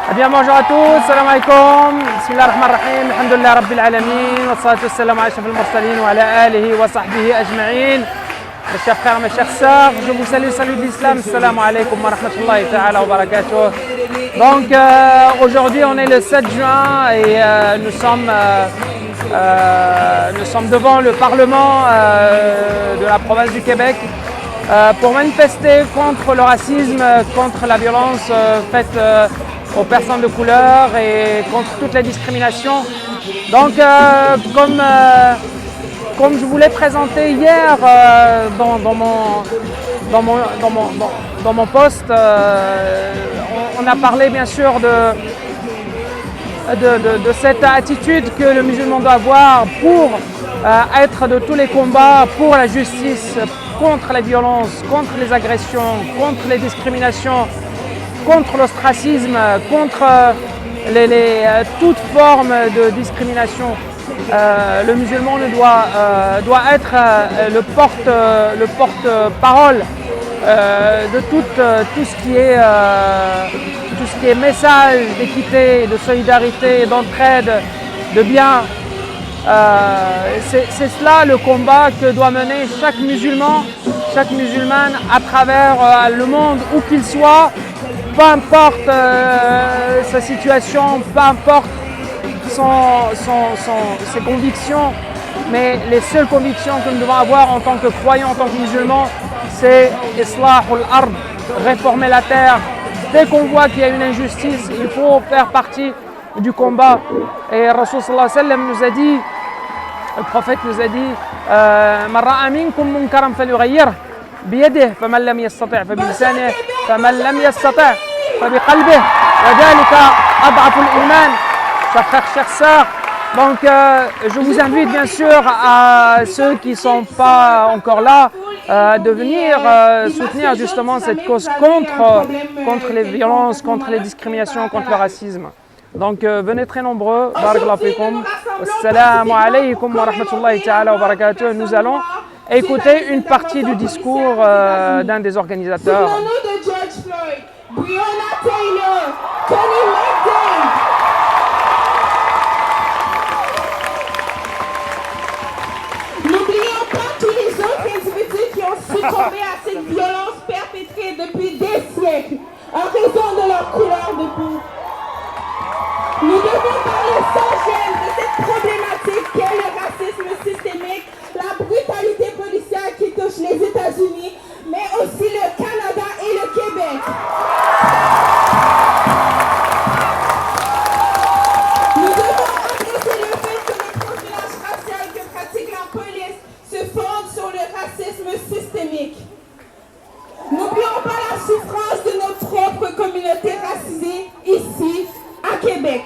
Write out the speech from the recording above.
Eh bien, bonjour à tous, salam alaikum, bismillah ar-Rahman ar-Rahim, alhamdulillah rabbil alamin, wa salatu wa salam ala ashraf al-mursalin wa ala alihi wa sahbihi ajma'in. Mes chers frères, mes chères sœurs, je vous salue, salut de l'islam, salam alaikum wa rahmatullahi ta'ala wa barakatuh. Donc, aujourd'hui, on est le 7 juin et nous sommes devant le Parlement de la province du Québec pour manifester contre le racisme, contre la violence faite aux personnes de couleur et contre toutes les discriminations. Donc, comme je vous l'ai présenté hier dans mon post, on a parlé bien sûr de cette attitude que le musulman doit avoir pour être de tous les combats pour la justice, contre les violences, contre les agressions, contre les discriminations, contre l'ostracisme, contre toute forme de discrimination. Le musulman doit être le porte-parole de tout ce qui est message d'équité, de solidarité, d'entraide, de bien. C'est cela le combat que doit mener chaque musulman, chaque musulmane à travers le monde, où qu'il soit, peu importe sa situation, peu importe ses convictions, mais les seules convictions que nous devons avoir en tant que croyants, en tant que musulmans, c'est Islahul Ard, réformer la terre. Dès qu'on voit qu'il y a une injustice, il faut faire partie du combat. Et Rasul sallallahu alayhi wa sallam nous a dit, le prophète nous a dit, Man ra'a minkum munkaran falyughayyirhu biyadihi, faman lam yastati' fabilisanihi, faman lam yastati' fabiqalbihi, wa dhalika ad'afu al-iman. Chers frères, chères sœurs, donc je vous invite bien sûr à ceux qui ne sont pas encore là de venir soutenir justement cette cause contre les violences, contre les discriminations, contre le racisme. Donc venez très nombreux. Barakallahu fikum. Assalamu alaikum wa rahmatullahi ta'ala wa barakatuh. Nous allons écouter une partie du discours d'un des organisateurs. Succomber à cette violence perpétrée depuis des siècles en raison de leur couleur de peau. Nous devons parler sans gêne de cette problématique qu'est le racisme systémique, la brutalité policière qui touche les États-Unis, mais aussi le Canada et le Québec. Nous devons adresser le fait que le profilage racial que pratique la police se fonde sur le racisme systémique. N'oublions pas la souffrance de nos propres communautés racisées ici, à Québec.